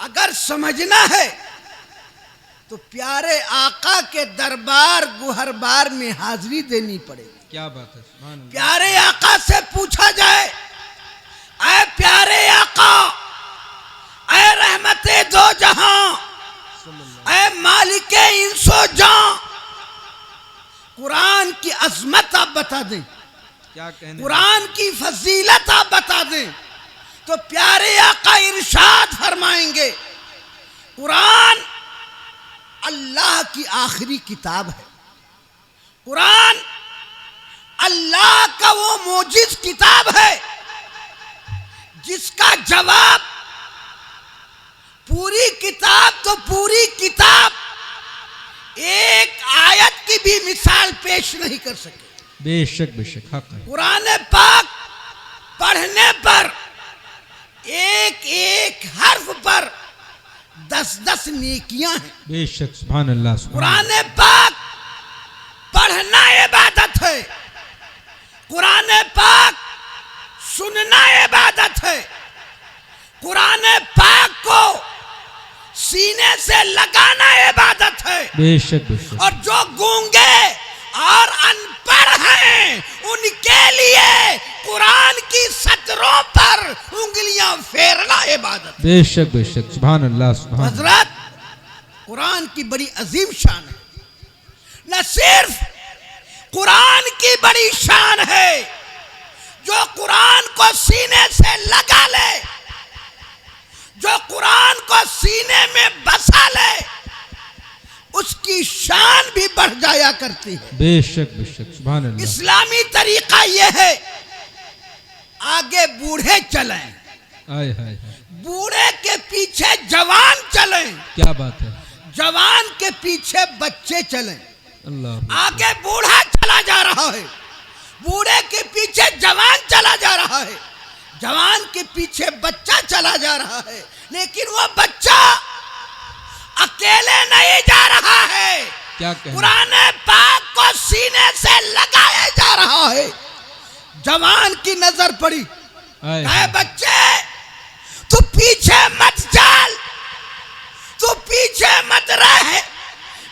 अगर समझना है तो प्यारे आका के दरबार गुहरबार में हाजिरी देनी पड़ेगी। क्या बात है, सुभान अल्लाह। प्यारे आका से पूछा जाए, ऐ प्यारे आका, ऐ रहमते दो जहां, ऐ मालिके इंसो जां, कुरान की अजमत आप बता दें, क्या कहने, कुरान की फजीलत आप बता दें, तो प्यारे आका इरशाद फरमाएंगे, कुरान अल्लाह की आखिरी किताब है। कुरान अल्लाह का वो मोजिज किताब है जिसका जवाब पूरी किताब तो पूरी किताब एक आयत की भी मिसाल पेश नहीं कर सके। बेशक बेशक हक है। कुरान पाक पढ़ने पर एक एक हर्फ पर 10-10 नेकियां हैं। बेशक सुभान अल्लाह। कुरान पाक पढ़ना इबादत है, कुरान पाक सुनना इबादत है, कुरान पाक को सीने से लगाना इबादत है। बेशक बेशक। और जो गूंगे और अनपढ़ हैं उनके लिए कुरान की सतरों पर उंगलियां फेरना इबादत। बेशक बेशक सुभान अल्लाह सुभान। हजरत कुरान की बड़ी अजीम शान है। न सिर्फ कुरान की बड़ी शान है, जो कुरान को सीने से लगा ले, जो कुरान को सीने में बसा ले, उसकी शान भी बढ़ जाया करती है। बेशक बेशक सुभान अल्लाह। इस्लामी तरीका यह है, आगे बूढ़े चलें, आय हाय हाय। बूढ़े के पीछे जवान चलें, क्या बात है। जवान के पीछे बच्चे चलें। अल्लाह। आगे बूढ़ा चला जा रहा है, बूढ़े के पीछे जवान चला जा रहा है, जवान के पीछे बच्चा चला जा रहा है, लेकिन वो बच्चा अकेले नहीं जा रहा है। क्या कहना? कुरान पाक को सीने से लगाया जा रहा है। जवान की नजर पड़ी, आय ऐ बच्चे तू पीछे मत चल, तू पीछे मत रह,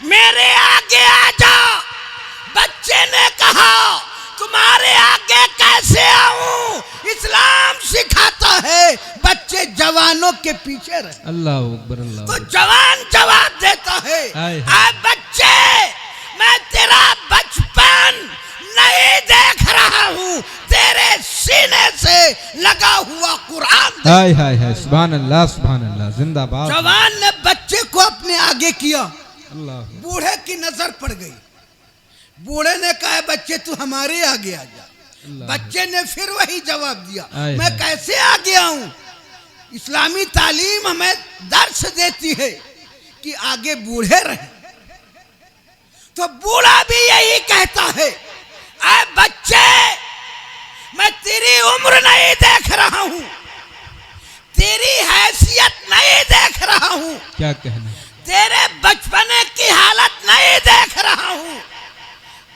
मेरे आगे आ जा। बच्चे ने कहा तुम्हारे आगे कैसे आऊं? इस्लाम सिखाता है बच्चे जवानों के पीछे रहे। अल्लाह अकबर अल्लाह। तो जवान जवाब देता है, ऐ बच्चे मैं तेरा बचपन नहीं देख रहा हूँ, तेरे सीने से लगा हुआ कुरान। हाय हाय हाय सुभान अल्लाह सुभान अल्लाह। जिंदाबाद। जवान ने बच्चे को अपने आगे किया, अल्लाह। बूढ़े की नजर पड़ गई। बूढ़े ने कहा बच्चे तू हमारे आगे आ जा। बच्चे ने फिर वही जवाब दिया, मैं कैसे आगे आऊं? इस्लामी तालीम हमें दर्श देती है कि आगे बूढ़े रहे। तो बूढ़ा भी यही कहता है, ऐ बच्चे मैं तेरी उम्र नहीं देख रहा हूं, तेरी हैसियत नहीं देख रहा हूं, क्या कहना? तेरे बचपने की हालत नहीं देख रहा हूं,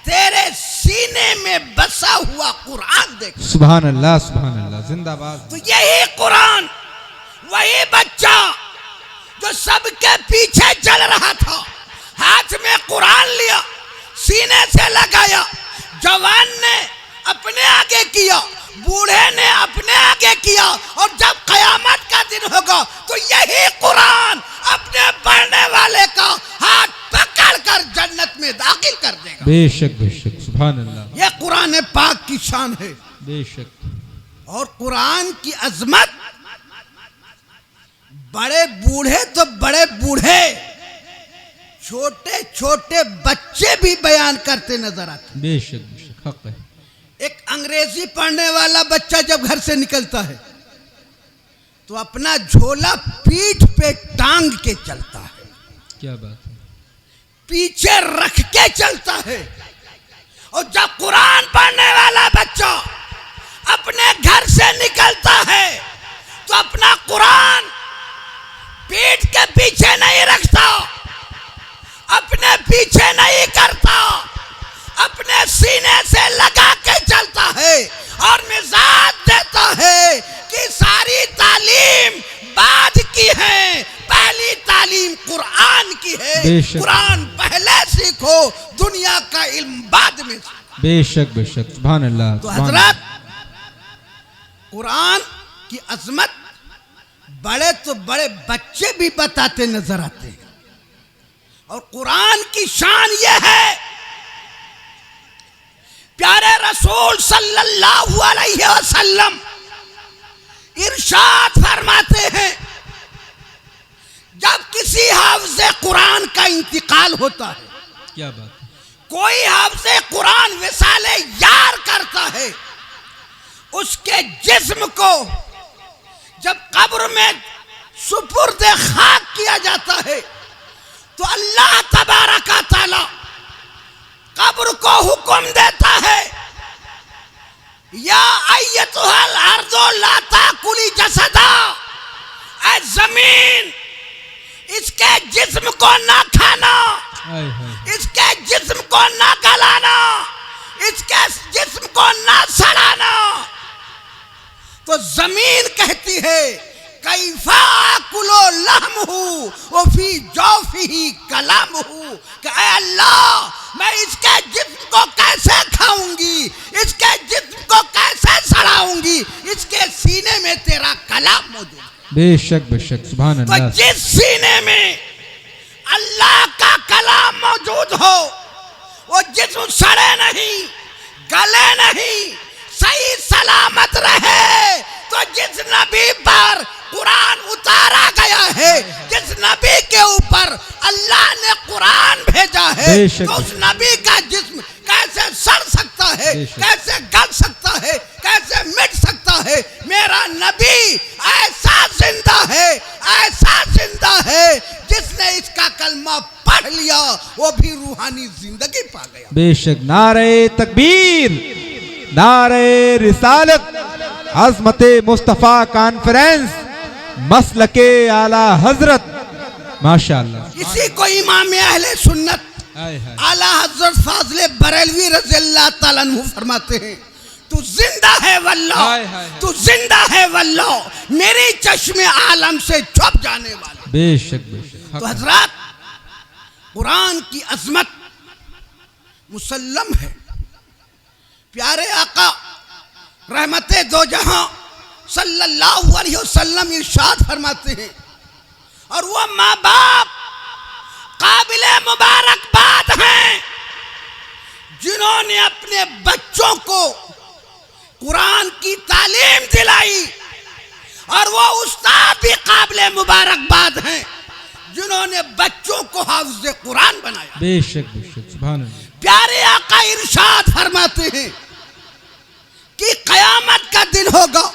तेरे सीने में बसा हुआ कुरान देख। सुभान अल्लाह सुभान अल्लाह। जिंदाबाद। तो यही कुरान, वही बच्चा जो सबके पीछे चल रहा था, हाथ में कुरान लिया, सीने से लगाया, जवान ने अपने आगे किया, बूढ़े ने अपने आगे किया, और जब कयामत का दिन होगा तो यही कुरान अपने पढ़ने वाले का हाथ पकड़कर जन्नत में दाखिल कर देगा। बेशक बेशक सुभान अल्लाह। यह कुरान पाक की शान है। बेशक। और कुरान की अजमत बड़े बूढ़े तो बड़े बूढ़े, छोटे छोटे बच्चे भी बयान करते नजर आते। बेशक बेशक हक है। एक अंग्रेजी पढ़ने वाला बच्चा जब घर से निकलता है तो अपना झोला पीठ पे टांग के चलता है, क्या बात है। पीछे रख के चलता है। और जब कुरान पढ़ने वाला बच्चा अपने घर से निकलता है तो अपना कुरान पीठ के पीछे नहीं रखता, अपने पीछे नहीं करता, अपने सीने से लगा के चलता है और मिजाज देता है कि सारी तालीम बाद की है, तालीम कुरान की है। बेशक। कुरान पहले सीखो, दुनिया का इल्म बाद में सीखो। बेशक बेशक सुभान अल्लाह। तो हजरत, कुरान की अजमत बड़े तो बड़े बच्चे भी बताते नजर आते हैं। और कुरान की शान यह है, प्यारे रसूल सल्लल्लाहु अलैहि वसल्लम इरशाद फरमाते हैं, जब किसी हाफिज़े कुरान का इंतकाल होता है, क्या बात है। कोई हाफिज़े कुरान विसाले यार करता है, उसके जिस्म को जब कब्र में सुपुर्द खाक किया जाता है तो अल्लाह तबारक व तआला कब्र को हुक्म देता है, या अय्यतुहल अर्दो ला ताकुली जसदा, ऐ जमीन इसके जिस्म को ना खाना, हाय हाय। इसके जिस्म को ना गलाना, इसके जिस्म को ना सड़ाना। तो जमीन कहती है, कैफा कुलो लहमहू व फी जौफिही कलामहू, कि ऐ अल्लाह मैं इसके जिस्म को कैसे खाऊंगी, इसके जिस्म को कैसे सड़ाऊंगी, इसके सीने में तेरा कलाम मौजूद है। बेशक बेशक सुभान तो अल्लाह। जिस सीने में अल्लाह का कलाम मौजूद हो, वो जिस्म सड़े नहीं, गले नहीं, सही सलामत रहे। तो जिस नबी पर कुरान उतारा गया है, जिस नबी के ऊपर अल्लाह ने कुरान भेजा है, तो उस नबी का जिस्म कैसे सड़ सकता है, कैसे गल सकता है, कैसे मिट सकता है। मेरा नबी ऐसा जिंदा है, ऐसा जिंदा है, जिसने इसका कलमा पढ़ लिया वो भी रूहानी जिंदगी पा गया। बेशक। नारे तकबीर, नारे रिसालत, अज़मत मुस्तफ़ा कॉन्फ्रेंस, मसलके आला हजरत, माशाअल्लाह। इसी को इमाम अहले सुन्नत हाय हाय। आला हजरत फाज़िले बरेलवी रज़ी अल्लाह ताला अन्हु फरमाते हैं, तू जिंदा है वल्लाह, हाय हाय। तू जिंदा है वल्लाह, मेरी चश्मे आलम से छुप जाने वाला। बेशक बेशक। तो हजरत, कुरान की अजमत मुसल्लम है। प्यारे आका रहमते दो जहां सल्लल्लाहु अलैहि वसल्लम इरशाद फरमाते हैं, और वो माँ बाप काबिले मुबारकबाद हैं जिन्होंने अपने बच्चों को कुरान की तालीम दिलाई, और वो उस्ताद भी काबिले मुबारकबाद हैं जिन्होंने बच्चों को हाफिज़े कुरान बनाया। बेशक बेशक सुभान अल्लाह। प्यारे आका इरशाद फरमाते हैं कि कयामत का दिन होगा,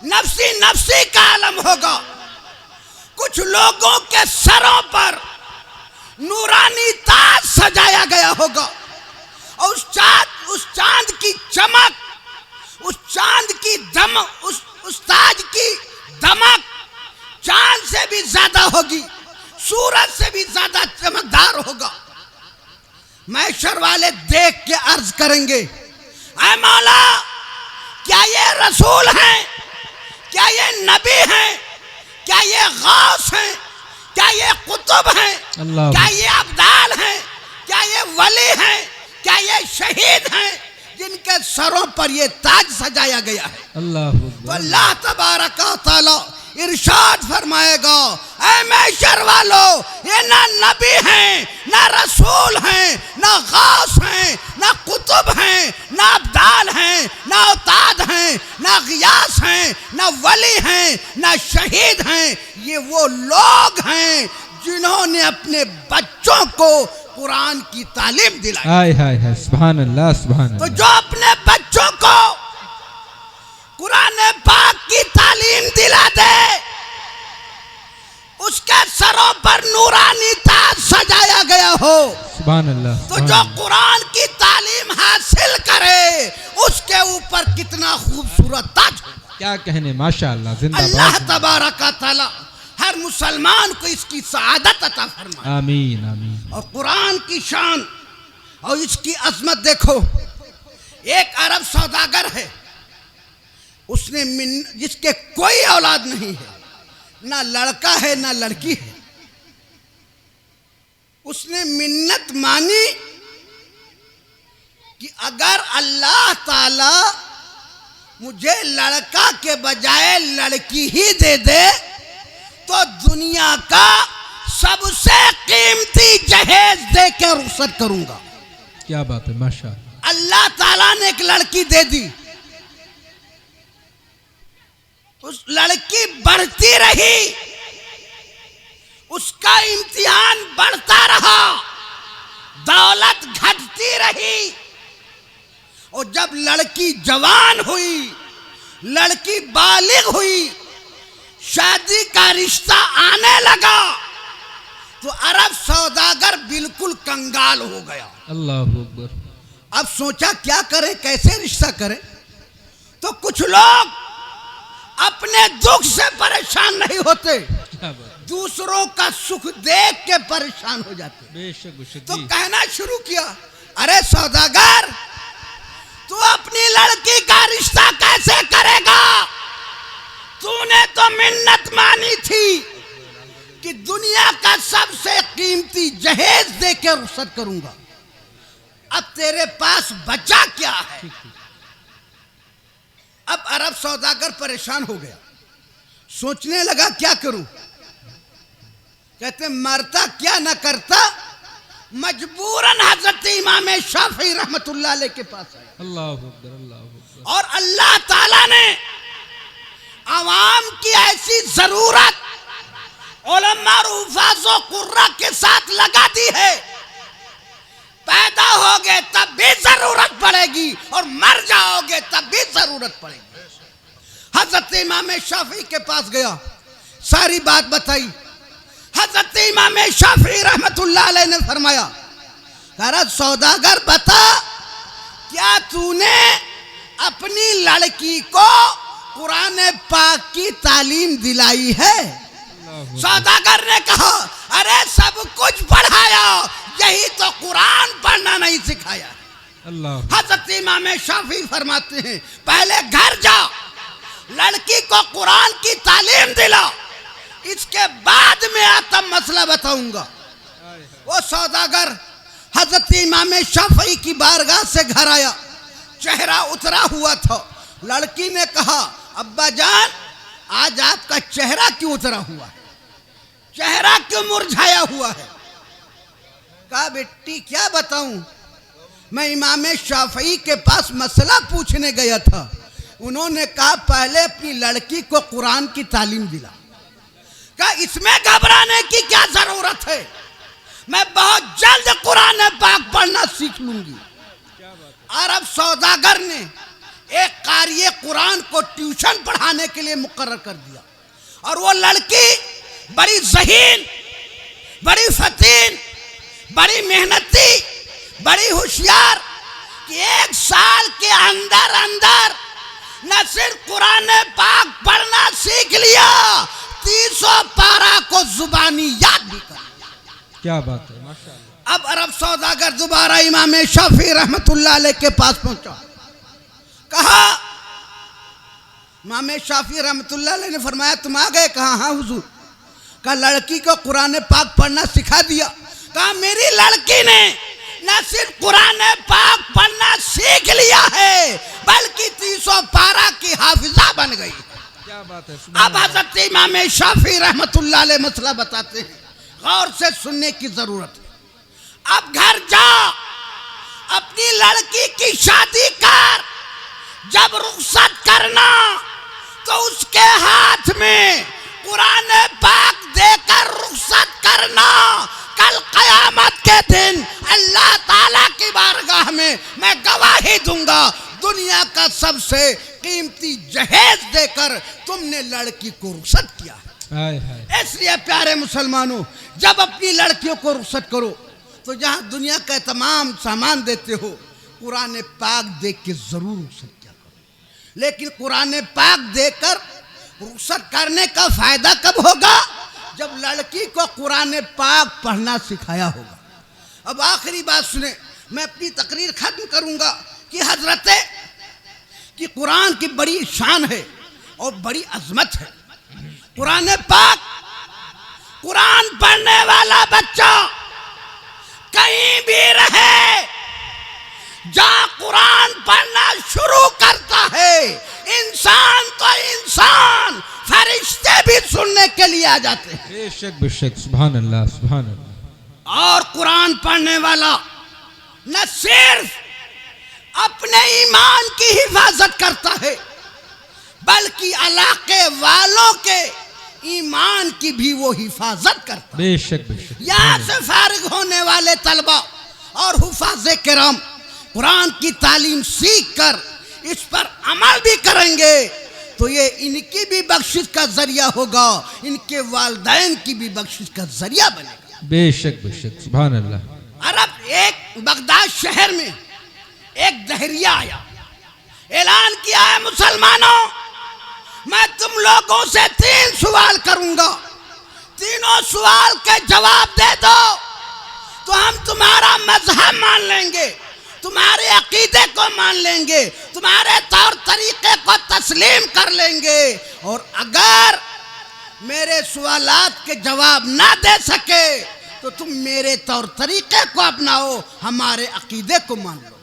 नफ्सी नफ्सी का आलम होगा, कुछ लोगों के सरों पर नूरानी ताज सजाया गया होगा, और उस चांद की चमक, उस चांद की दमक, उस ताज की दमक चांद से भी ज्यादा होगी, सूरज से भी ज्यादा चमकदार होगा। महशर वाले देख के अर्ज करेंगे, ऐ मौला क्या ये रसूल हैं, क्या ये नबी हैं, क्या ये गौस हैं, क्या ये कुतुब हैं, क्या ये अब्दाल हैं, क्या ये वली हैं, क्या ये शहीद हैं जिनके सरों पर ये ताज सजाया गया है। तो अल्लाह तबारक व तआला इरशाद फरमाएगा, ऐ महशर वालों, ये ना नबी हैं, ना रसूल हैं, ना गौस हैं, ना कुतुब हैं, ना अब्दाल हैं, ना औताद हैं, ना गियास हैं, ना वली हैं, ना शहीद हैं। ये वो लोग हैं जिन्होंने अपने बच्चों को कुरान की तालीम दिलाई। हाय हाय हाय सुभान अल्लाह सुभान अल्लाह। तो जो अपने बच्चों को कुरान पाक की तालीम दिला दे, उसके सरों पर नूरानी ताज सजाया गया हो, सुभान अल्लाह। तो जो कुरान की तालीम हासिल करे उसके ऊपर कितना खूबसूरत ताज होगा। क्या कहने, माशाअल्लाह, जिंदाबाद। अल्लाह तबारक व तआला हर मुसलमान को इसकी सआदत अता फरमाए। आमीन आमीन। और कुरान की शान और इसकी अजमत देखो, एक अरब सौदागर है, उसने जिसके कोई औलाद नहीं है, ना लड़का है ना लड़की है, उसने मिन्नत मानी कि अगर अल्लाह ताला मुझे लड़का के बजाय लड़की ही दे दे तो दुनिया का सबसे कीमती जहेज दे के रुखसत करूंगा। क्या बात है, माशाअल्लाह। अल्लाह ताला ने एक लड़की दे दी, उस लड़की बढ़ती रही, उसका इम्तिहान बढ़ता रहा, दौलत घटती रही, और जब लड़की जवान हुई, लड़की बालिग हुई, शादी का रिश्ता आने लगा, तो अरब सौदागर बिल्कुल कंगाल हो गया। अल्लाह अकबर। अब सोचा क्या करे, कैसे रिश्ता करे। तो कुछ लोग अपने दुख से परेशान नहीं होते, क्या बात, दूसरों का सुख देख के परेशान हो जाते। बेशक तो कहना शुरू किया, अरे सौदागर, तू अपनी लड़की का रिश्ता कैसे करेगा? तूने तो मिन्नत मानी थी कि दुनिया का सबसे कीमती जहेज दे के रुखसत करूंगा, अब तेरे पास बचा क्या है? अब अरब सौदागर परेशान हो गया, सोचने लगा क्या करूं। कहते मरता क्या न करता, मजबूरन हजरत इमाम शाफी रहमतुल्लाह अलैह के पास आया। अल्लाह अकबर, अल्लाह अकबर। और अल्लाह ताला ने आवाम की ऐसी जरूरत उलमा और हुफ़ाज़ व कुर्रा के साथ लगा दी है, पैदा होगे तब भी जरूरत पड़ेगी और मर जाओगे तब भी जरूरत पड़ेगी। हजरत इमाम शाफी के पास गया, सारी बात बताई। हजरत इमाम शाफी रहमतुल्लाह अलैह ने फरमाया, अरे सौदागर बता, क्या तूने अपनी लड़की को कुरान पाक की तालीम दिलाई है? सौदागर ने कहा, अरे सब कुछ पढ़ाया, यही तो कुरान पढ़ना नहीं सिखाया। अल्लाह। हजरत इमाम शाफी फरमाते हैं, पहले घर जा, लड़की को कुरान की तालीम दिला, इसके बाद में आता मसला बताऊंगा। वो सौदागर हजरत इमाम शाफी की बारगाह से घर आया, चेहरा उतरा हुआ था। लड़की ने कहा, अब्बा जान, आज आपका चेहरा क्यों उतरा हुआ है, चेहरा क्यों मुरझाया हुआ है? कहा, बेटी क्या बताऊं, मैं इमाम शाफी के पास मसला पूछने गया था, उन्होंने कहा पहले अपनी लड़की को कुरान की तालीम दिला। कहा, इसमें घबराने की क्या जरूरत है, मैं बहुत जल्द कुरान पाक पढ़ना सीख लूंगी। अरब सौदागर ने एक कारिये कुरान को ट्यूशन पढ़ाने के लिए मुकर्रर कर दिया, और वो लड़की बड़ी ज़हीन, बड़ी फतीन, बड़ी मेहनती, बड़ी होशियार, कि 1 साल के अंदर अंदर न सिर्फ कुरान पाक पढ़ना सीख लिया, 300 पारा को जुबानी याद भी कर लिया। क्या बात है, माशाअल्लाह। अब अरब सौदागर दोबारा इमाम शाफी रहमतुल्लाह अलैह के पास पहुंचा, कहा, इमाम शाफी रहमतुल्लाह अलैह ने फरमाया, तुम आ गए? कहा, हाँ हुजूर। कहा, लड़की को कुरान पाक पढ़ना सिखा दिया? कहा, मेरी लड़की ने न सिर्फ कुरान पाक पढ़ना सीख लिया है, बल्कि 300 पारा की हाफिजा बन गई। क्या बात है। अब हजरत इमाम शाफी रहमतुल्लाह अलैह मसला बताते हैं, गौर से सुनने की जरूरत है। अब घर जा, अपनी लड़की की शादी कर, जब रुखसत करना तो उसके हाथ में कुरान पाक देकर रुखसत करना। कल कयामत के दिन अल्लाह ताला की बारगाह में मैं गवाही दूंगा, दुनिया का सबसे कीमती जहेज देकर तुमने लड़की को रुखसत किया है। इसलिए प्यारे मुसलमानों, जब अपनी लड़कियों को रुखसत करो तो जहां दुनिया का तमाम सामान देते हो, कुरान पाक देख के जरूर रुखसत किया करो। लेकिन कुरान पाक देकर रुखसत करने का फायदा कब होगा? जब लड़की को कुरान पाक पढ़ना सिखाया होगा। अब आखिरी बात सुने, मैं अपनी तकरीर खत्म करूंगा कि हजरत कि कुरान की बड़ी शान है और बड़ी अजमत है। कुरान पाक, कुरान पढ़ने वाला बच्चा कहीं भी रहे, जहां कुरान पढ़ना शुरू करता है, इंसान तो इंसान, फरिश्ते भी सुनने के लिए आ जाते हैं। बेशक बेशक, सुभान अल्लाह सुभान अल्लाह। और कुरान पढ़ने वाला न सिर्फ अपने ईमान की हिफाजत करता है, बल्कि इलाके वालों के ईमान की भी वो हिफाजत करता है। बेशक बेशक। यहाँ से फारिग होने वाले तलबा और हुफाज़े किराम कुरान की तालीम सीख कर इस पर अमल भी करेंगे तो ये इनकी भी बख्शिश का जरिया होगा, इनके वालिदैन की भी बख्शिश का जरिया बनेगा। बेशक बेशक, सुभान अल्लाह। अरब एक बगदाद शहर में एक दहरिया आया, ऐलान किया है, मुसलमानों मैं तुम लोगों से 3 सवाल करूंगा, तीनों सवाल के जवाब दे दो तो हम तुम्हारा मजहब मान लेंगे, तुम्हारे अकीदे को मान लेंगे, तुम्हारे तौर तरीके को तस्लीम कर लेंगे। और अगर मेरे सवालात के जवाब ना दे सके तो तुम मेरे तौर तरीके को अपनाओ, हमारे अकीदे को मान लो।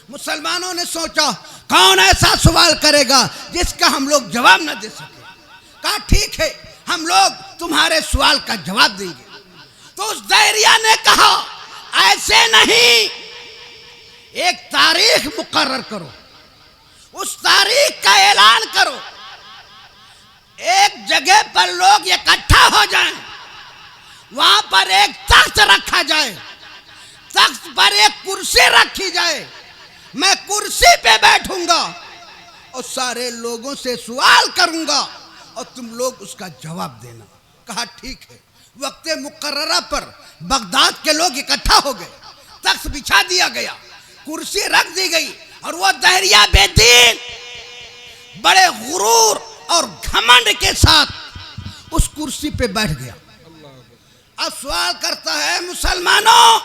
मुसलमानों ने सोचा कौन ऐसा सवाल करेगा जिसका हम लोग जवाब न दे सके। कहा ठीक है, हम लोग तुम्हारे सवाल का जवाब देंगे। तो उस दहरिया ने कहा ऐसे नहीं, एक तारीख मुकर्रर करो, उस तारीख का ऐलान करो, एक जगह पर लोग इकट्ठा हो जाएं, वहां पर एक तख्त रखा जाए, तख्त पर एक कुर्सी रखी जाए, मैं कुर्सी पे बैठूंगा और सारे लोगों से सवाल करूंगा और तुम लोग उसका जवाब देना। कहा ठीक है। वक्त मुकर्ररा पर बगदाद के लोग इकट्ठा हो गए, तख्त बिछा दिया गया, कुर्सी रख दी गई और वो दहरिया बेदीन बड़े गुरूर और घमंड के साथ उस कुर्सी पे बैठ गया। अब सवाल करता है, मुसलमानों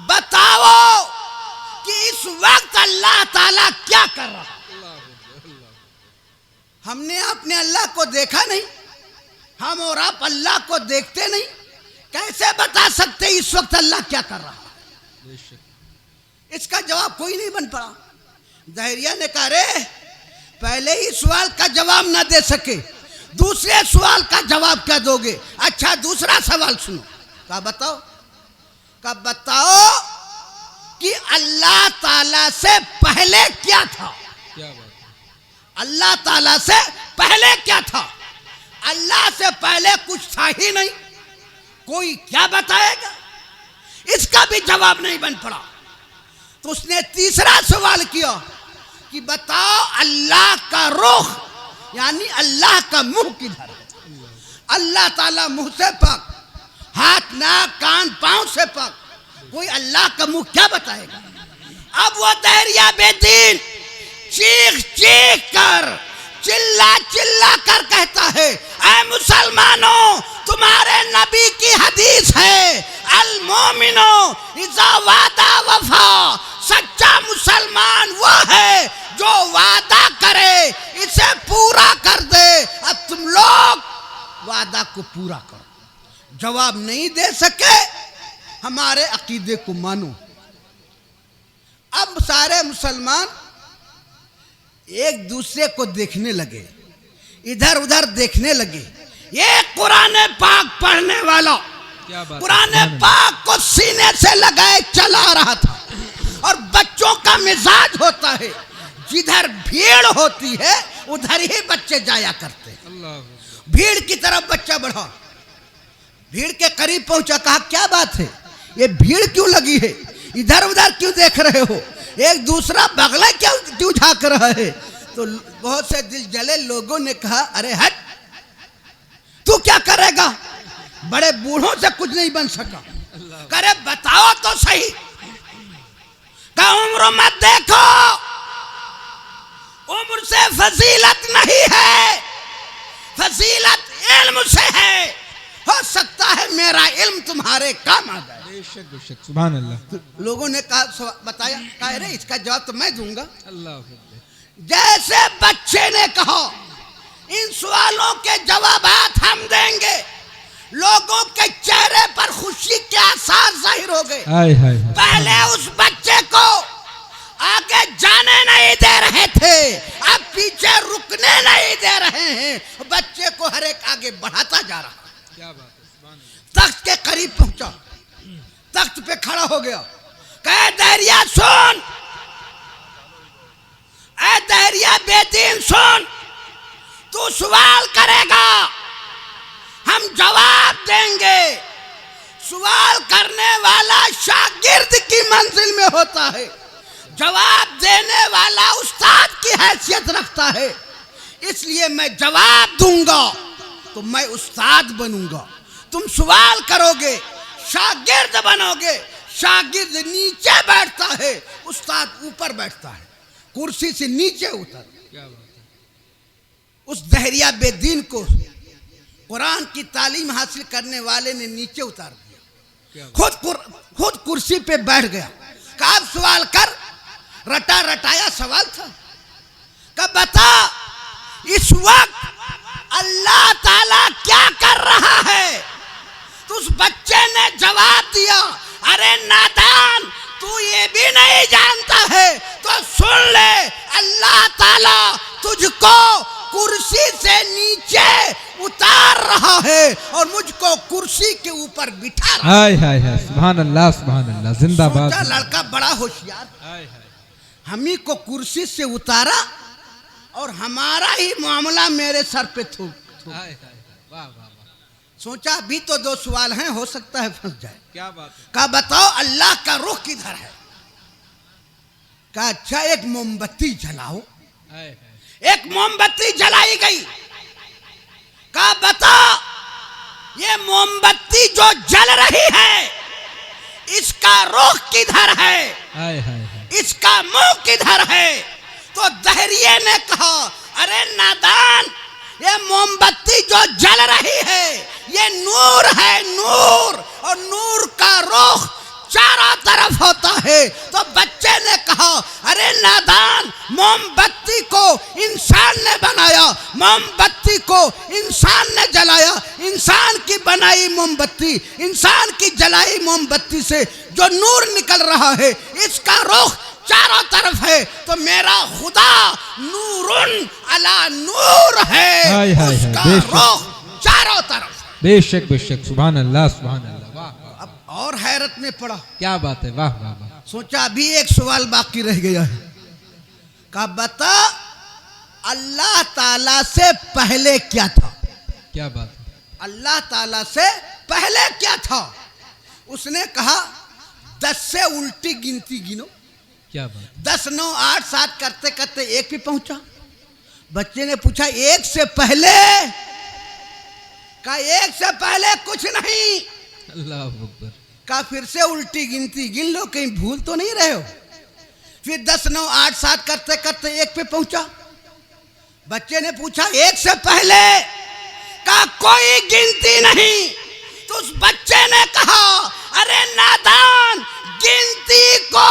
बताओ कि इस वक्त अल्लाह ताला क्या कर रहा है? हमने अपने अल्लाह को देखा नहीं, हम और आप अल्लाह को देखते नहीं, कैसे बता सकते इस वक्त अल्लाह क्या कर रहा है? इसका जवाब कोई नहीं बन पड़ा। दहरिया ने कहा रे पहले ही सवाल का जवाब ना दे सके, दूसरे सवाल का जवाब क्या दोगे? अच्छा दूसरा सवाल सुनो। कहा बताओ। कहा बताओ कि अल्लाह ताला से पहले क्या था? क्या बात है? अल्लाह ताला से पहले क्या था? अल्लाह से पहले कुछ था ही नहीं, कोई क्या बताएगा? इसका भी जवाब नहीं बन पड़ा। तो उसने तीसरा सवाल किया कि बताओ अल्लाह का रुख यानी अल्लाह का मुंह किधर है? अल्लाह ताला मुंह से पाक, हाथ नाक कान पांव से पाक, कोई अल्लाह का मुंह क्या बताएगा? अब वो दहरिया बेदीन चीख चीख कर चिल्ला चिल्ला कर कहता है, ऐ मुसलमानों तुम्हारे नबी की हदीस है, अल मोमिनो इज़ा वादा वफा, सच्चा मुसलमान वो है जो वादा करे इसे पूरा कर दे। अब तुम लोग वादा को पूरा करो, जवाब नहीं दे सके हमारे अकीदे को मानो। अब सारे मुसलमान एक दूसरे को देखने लगे, इधर उधर देखने लगे। ये कुरान पाक पढ़ने वाला कुरान पाक को सीने से लगाए चला रहा था। और बच्चों का मिजाज होता है, जिधर भीड़ होती है उधर ही बच्चे जाया करते हैं। भीड़ की तरफ बच्चा बढ़ा, भीड़ के करीब पहुंचा, कहा क्या बात है, ये भीड़ क्यों लगी है, इधर उधर क्यों देख रहे हो, एक दूसरा बगला क्यों झांक रहा है? तो बहुत से दिल जले लोगों ने कहा अरे हट, तू क्या करेगा, बड़े बूढ़ों से कुछ नहीं बन सका। करे बताओ तो सही, का उम्र मत देखो, उम्र से फजीलत नहीं है, फजीलत इल्म से है। हो सकता है मेरा इल्म तुम्हारे काम आ जाए। बेशक बेशक, सुभान अल्लाह। तो लोगों ने कहा बताया, कहा रे इसका जवाब तो मैं दूंगा। अल्लाह जैसे बच्चे ने कहा इन सवालों के जवाब हम देंगे, लोगों के चेहरे पर खुशी के आसार जाहिर हो गए। हाय हाय हाय। पहले उस बच्चे को आगे जाने नहीं दे रहे थे, अब पीछे रुकने नहीं दे रहे हैं। बच्चे को हर एक आगे बढ़ाता जा रहा। क्या बात है, सुभान अल्लाह। तख्त के करीब पहुंचा, तख्त पे खड़ा हो गया, कहे दहरिया सुन, ऐ दहरिया बेदीन सुन, तू सवाल करेगा हम जवाब देंगे। सवाल करने वाला शागिर्द की मंजिल में होता है, जवाब देने वाला उस्ताद की हैसियत रखता है। इसलिए मैं जवाब दूंगा तो मैं उस्ताद बनूंगा, तुम सवाल करोगे शागिर्द बनोगे। शागिर्द नीचे बैठता है, उस्ताद ऊपर बैठता है, कुर्सी से नीचे उतर। क्या बात है। उस दहरिया बेदीन को कुरान की तालीम हासिल करने वाले ने नीचे उतार दिया, खुद कुर्सी पे बैठ गया। कहा अब सवाल कर। रटा रटाया सवाल था। कहा बता इस वक्त अल्लाह ताला क्या कर रहा है। तो उस बच्चे ने जवाब दिया, अरे नादान तू ये भी नहीं जानता है तो सुन ले, अल्लाह ताला तुझको कुर्सी से नीचे उतार रहा है और मुझको कुर्सी के ऊपर बिठा रहा है। हाय हाय हाय, सुभान अल्लाह सुभान अल्लाह, जिंदाबाद। सोचा लड़का बड़ा होशियार, हाय हाय। हमी को कुर्सी से उतारा और हमारा ही मामला मेरे सर पे थूक। हाय हाय, वाह वाह वाह। सोचा अभी तो दो सवाल हैं, हो सकता है फंस जाए। क्या बात है। कहा बताओ अल्लाह का रुख किधर है। कहा अच्छा एक मोमबत्ती जलाओ। हाय हाय। एक मोमबत्ती जलाई गई। कहा बता ये मोमबत्ती जो जल रही है इसका रुख किधर है। हाय हाय हाय। इसका मुंह किधर है। तो दहरिये ने कहा अरे नादान ये मोमबत्ती जो जल रही है ये नूर है, नूर, और नूर का रुख चारों तरफ होता है। तो बच्चे ने कहा अरे नादान मोमबत्ती को इंसान ने बनाया, मोमबत्ती को इंसान ने जलाया, इंसान की बनाई मोमबत्ती, इंसान की जलाई मोमबत्ती से जो नूर निकल रहा है इसका रुख चारों तरफ है। तो मेरा खुदा नूरुन अला नूर है, हाय हाय उसका हाय, बेशक। रुख चारों तरफ। बेशक बेशक, सुभान अल्लाह सुभान अल्लाह, वाह वाह। अब और हैरत में पड़ा। क्या बात है, वाह वाह वाह। सोचा अभी एक सवाल बाकी रह गया है। कहा बता अल्लाह ताला से पहले क्या था। क्या बात है। अल्लाह ताला से पहले क्या था। उसने कहा 10 से उल्टी गिनती गिनो। क्या बात। 10 9 8 7 करते करते एक पे पहुंचा। बच्चे ने पूछा एक से पहले। कहा एक से पहले कुछ नहीं। अल्लाह अकबर। कहा फिर से उल्टी गिनती गिन लो, कहीं भूल तो नहीं रहे हो। फिर 10 9 8 7 करते करते एक पे पहुंचा। बच्चे ने पूछा एक से पहले। कहा कोई गिनती नहीं। तो उस बच्चे ने कहा अरे नादान गिनती को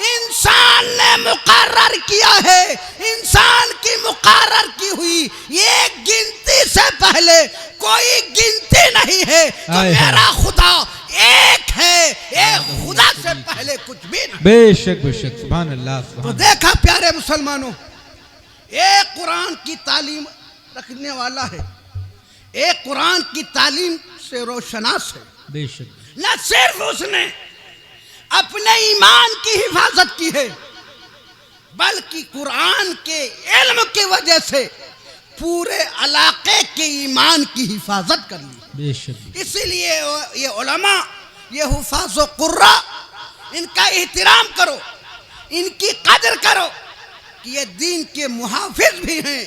इंसान ने मुकर्रर किया है, इंसान की मुकर्रर की हुई एक गिनती से पहले कोई गिनती नहीं है। तो मेरा खुदा एक है, एक खुदा से पहले कुछ भी नहीं। बेशक बेशक, सुभान अल्लाह तो सुभान। देखा प्यारे मुसलमानों, एक कुरान की तालीम रखने वाला है, एक कुरान की तालीम से रोशनास है। बेशक। न सिर्फ उसने अपने ईमान की हिफाजत की है बल्कि कुरान के इल्म की वजह से पूरे इलाके के ईमान की हिफाजत कर ली। बेशक। इसीलिए ये उलमा, ये हुफाज व कुर्रा, इनका एहतराम करो, इनकी कदर करो कि ये दीन के मुहाफिज भी हैं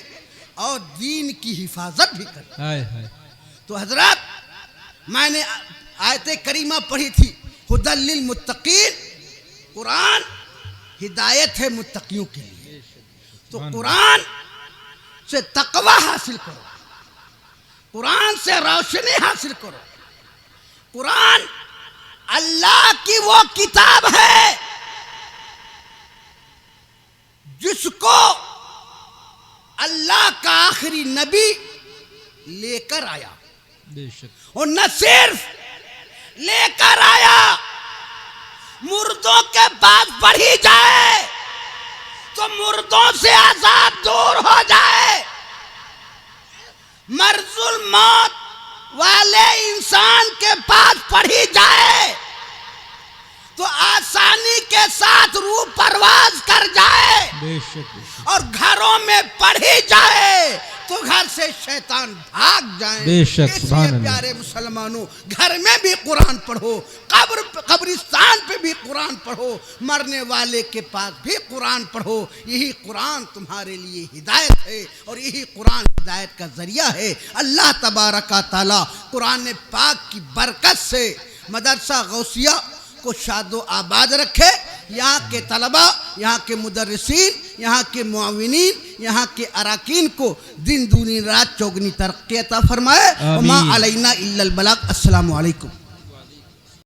और दीन की हिफाजत भी करते। हाय हाय। तो हजरत मैंने आयत करीमा पढ़ी थी, हुदल लिल मुत्तकीन, कुरान हिदायत है मुत्तकियों के लिए। तो कुरान से तकवा हासिल करो, कुरान से रोशनी हासिल करो। कुरान अल्लाह की वो किताब है जिसको अल्लाह का आखिरी नबी लेकर आया। बेशक। और न सिर्फ लेकर आया, मुर्दों के पास पढ़ी जाए तो मुर्दों से अजाब दूर हो जाए। मर्जुल मौत वाले इंसान के पास पढ़ी जाए तो आसानी के साथ रूह परवाज कर जाए, बेशक और घरों में पढ़ी जाए तो घर से शैतान भाग जाए। बेशक, सुभान इसलिए अल्लाह। प्यारे मुसलमानों, घर में भी कुरान पढ़ो, कब्रिस्तान पे भी कुरान पढ़ो, मरने वाले के पास भी कुरान पढ़ो। यही कुरान तुम्हारे लिए हिदायत है और यही कुरान हिदायत का जरिया है। अल्लाह तबारक ताला कुरान पाक की बरकत से मदरसा गौसिया को शादो आबाद रखे। यहाँ के तलबा, यहाँ के मुदर्रिसीन, यहाँ के मुआविनीन, यहाँ के अराकीन को दिन दूनी रात चौगनी तरक्की अता फरमाए। मा अलैना इल्लल बलाग। अस्सलामु अलैकुम।